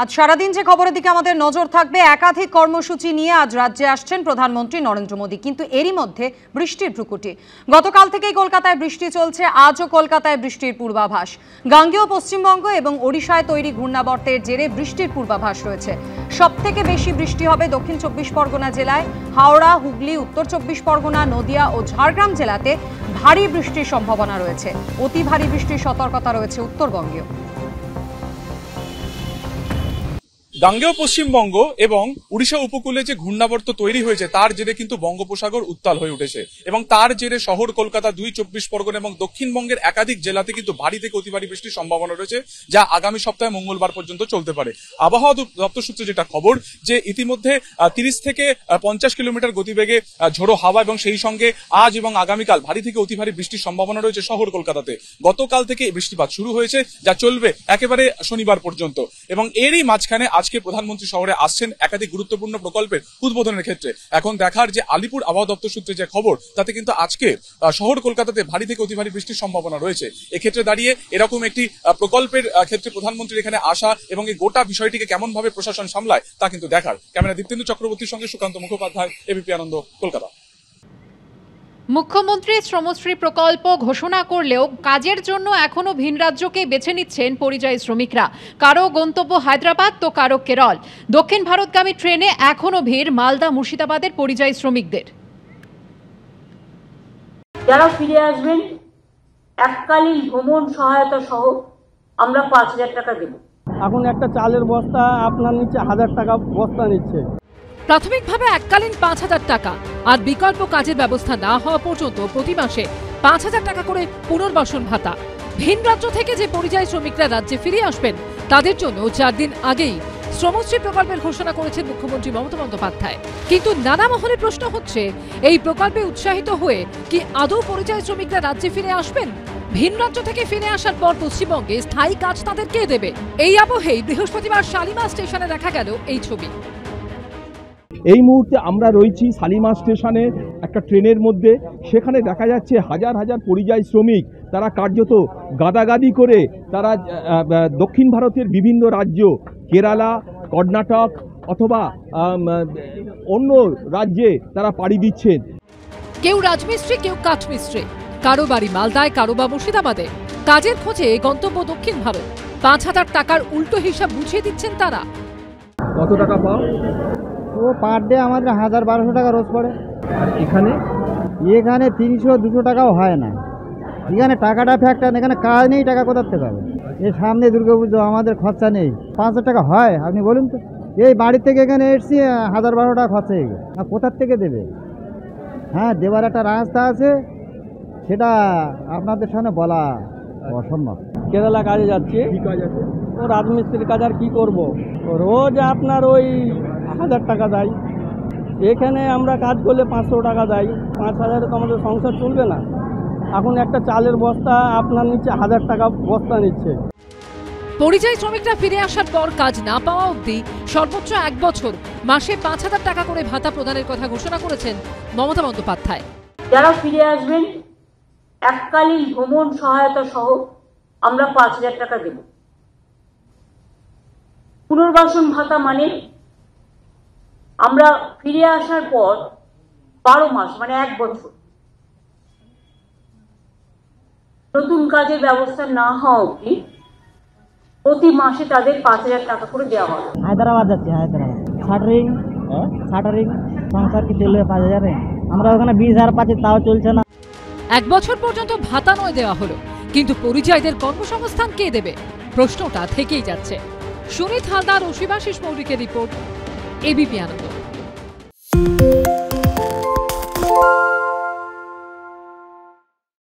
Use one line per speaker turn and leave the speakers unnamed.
আজ সারাদিন যে খবরের দিকে আমাদের নজর থাকবে, একাধিক কর্মসূচি নিয়ে আজ রাজ্যে আসছেন প্রধানমন্ত্রী নরেন্দ্র মোদী। কিন্তু এরই মধ্যে বৃষ্টির ভ্রুকুটি। গতকাল থেকেই কলকাতায় বৃষ্টি চলছে, আজও কলকাতায় বৃষ্টির পূর্বাভাস। গাঙ্গেয় পশ্চিমবঙ্গ এবং ওড়িশায় তৈরি ঘূর্ণাবর্তের জেরে বৃষ্টির পূর্বাভাস রয়েছে। সবথেকে বেশি বৃষ্টি হবে দক্ষিণ 24 পরগনা জেলায়। হাওড়া, হুগলি, উত্তর 24 পরগনা, নদিয়া ও ঝাড়গ্রাম জেলাতে ভারী বৃষ্টির সম্ভাবনা রয়েছে। অতি ভারী বৃষ্টির সতর্কতা রয়েছে উত্তরবঙ্গেও।
গাঙ্গেয় পশ্চিমবঙ্গ এবং উড়িষ্যা উপকূলে যে ঘূর্ণাবর্ত তৈরি হয়েছে তার জেরে কিন্তু বঙ্গোপসাগর উত্তাল হয়ে উঠেছে এবং তার জেরে শহর কলকাতা, 24 পরগনা এবং দক্ষিণবঙ্গের একাধিক জেলাতে কিন্তু ভারী থেকে অতি ভারী বৃষ্টির সম্ভাবনা রয়েছে, যা আগামী সপ্তাহে মঙ্গলবার পর্যন্ত চলতে পারে। আবহাওয়া দপ্তর সূত্রে যেটা খবর, যে ইতিমধ্যে 30 থেকে 50 কিলোমিটার গতিবেগে ঝোড়ো হাওয়া এবং সেই সঙ্গে আজ এবং আগামীকাল ভারী থেকে অতি ভারী বৃষ্টির সম্ভাবনা রয়েছে শহর কলকাতাতে। গতকাল থেকে বৃষ্টিপাত শুরু হয়েছে, যা চলবে একেবারে শনিবার পর্যন্ত। এবং এরই মাঝখানে আজকে প্রধানমন্ত্রী শহরে আসছেন একাধিক গুরুত্বপূর্ণ প্রকল্পের উদ্বোধনের ক্ষেত্রে। এখন দেখার যে আলিপুর আবহাওয়া দপ্তর সূত্রে যে খবর, তাতে কিন্তু আজকে শহর কলকাতাতে ভারী থেকে অতি ভারী বৃষ্টির সম্ভাবনা রয়েছে। এক্ষেত্রে দাঁড়িয়ে এরকম একটি প্রকল্পের ক্ষেত্রে প্রধানমন্ত্রীর এখানে আসা এবং এই গোটা বিষয়টিকে কেমন ভাবে প্রশাসন সামলায় তা কিন্তু দেখার। ক্যামেরা দীপ্তেন্দু চক্রবর্তীর সঙ্গে সুকান্ত মুখোপাধ্যায়, এবিপি আনন্দ, কলকাতা।
মুখ্যমন্ত্রী শ্রমশ্রী প্রকল্প ঘোষণা করলেও কাজের জন্য এখনো ভিন রাজ্যকে বেছে নিচ্ছেন পরিযায়ী শ্রমিকরা। কারো গন্তব্য হায়দ্রাবাদ তো কারো কেরল। দক্ষিণ ভারতগামী ট্রেনে এখনো ভিড় মালদা, মুর্শিদাবাদের পরিযায়ী শ্রমিকদের।
যারা ফিরে আসবেন এককালীন ভ্রমণ সহায়তা সহ আমরা 5000 টাকা দেব।
এখন একটা চালের বস্তা আপনার নিচে 1000 টাকা বস্তা নিচ্ছে।
প্রাথমিকভাবে এককালীন 5000 টাকা, আর বিকল্প কাজের ব্যবস্থা না হওয়া পর্যন্ত প্রতি মাসে 5000 টাকা করে পুনর্বাসন ভাতা। ভিন রাজ্য থেকে যে পরিযায়ী শ্রমিকরা রাজ্যে ফিরে আসবেন তাদের জন্য 4 দিন আগেই শ্রমশ্রী প্রকল্পের ঘোষণা করেছেন মুখ্যমন্ত্রী মমতা বন্দ্যোপাধ্যায়। কিন্তু নানা মহলে প্রশ্ন হচ্ছে, এই প্রকল্পে উৎসাহিত হয়ে কি আদৌ পরিযায়ী শ্রমিকরা রাজ্যে ফিরে আসবেন? ভিন রাজ্য থেকে ফিরে আসার পর পশ্চিমবঙ্গে স্থায়ী কাজ তাদের কে দেবে? এই আবহেই বৃহস্পতিবার শালিমার স্টেশনে দেখা গেল এই ছবি।
এই মুহূর্তে আমরা রয়েছি শালিমার স্টেশনে একটা ট্রেনের মধ্যে। সেখানে দেখা যাচ্ছে হাজার হাজার পরিযায়ী শ্রমিক, তারা কার্যত গাদাগাদি করে তারা দক্ষিণ ভারতের বিভিন্ন রাজ্য, কেরালা, কর্ণাটক অথবা অন্য রাজ্যে তারা পাড়ি দিচ্ছেন।
কেউ রাজমিস্ত্রি, কেউ কাঠমিস্ত্রি, কারো বাড়ি মালদায়, কারো বা মুর্শিদাবাদে। কাজের খোঁজে গন্তব্য দক্ষিণ ভারত। 5000 টাকার উল্টো হিসাব বুঝিয়ে দিচ্ছেন তারা।
কত টাকা পাও?
ও পার ডে আমাদের 1000-1200 টাকা রোজ পড়ে।
আর এখানে
300-200 টাকাও হয় না। এখানে টাকাটা ফ্যাক্টর, এখানে কাজ নেই, টাকা কোথার থেকে পাবে? এই সামনে দুর্গাপুজো, আমাদের খরচা নেই। 500 টাকা হয়? আপনি বলুন তো। এই বাড়ির থেকে এখানে এসছি, 1000-1200 টাকা খরচা হয়ে গেছে। আর কোথার থেকে দেবে? হ্যাঁ, দেওয়ার একটা রাস্তা আছে, সেটা আপনাদের সামনে বলা অসম্ভব। কেরালা কাজে যাচ্ছি।
কি কাজ আছে?
ও রাজমিস্ত্রির কাজ, আর কি করবো? রোজ আপনার ওই 1000 টাকা দেয়। এখানে আমরা কাজ করলে 500 টাকা দেয়। 5000-এ তো আমাদের সংসার চলবে না। এখন একটা চালের বস্তা আপনার নিচে 1000 টাকা বস্তা নিচ্ছে।
পরিযায়ী শ্রমিকরা ফিরে আসার পর কাজ না পাওয়া অবধি সর্বোচ্চ 1 বছর মাসে 5000 টাকা করে ভাতা প্রদানের কথা ঘোষণা করেছেন মমতা বন্দ্যোপাধ্যায়।
যারা ফিরে আসবেন এককালীন ভ্রমণ সহায়তা সহ আমরা 5000 টাকা দেব। পুনর্বাসন ভাতা মানে আমরা ফিরে আসার পর 12 মাস মানে 1 বছর নতুন কাজের ব্যবস্থা না হওয়া অবধি প্রতি মাসে তাদের 5000 টাকা করে দেওয়া হবে।
হায়দ্রাবাদ যাচ্ছি, হায়দ্রাবাদ শাটারিং সংসার কি চলবে 5000-এ? আমরা ওখানে 20,000 পাচ্ছি, তাও চলছে না।
1 বছর পর্যন্ত ভাতা নয় দেওয়া হলো, কিন্তু পরিযায়ীদের কর্মসংস্থান কে দেবে? প্রশ্নটা থেকেই যাচ্ছে। সুনীত হালদার ও শিবাশিস মৌলিকের রিপোর্ট, এবিপি আনন্দ।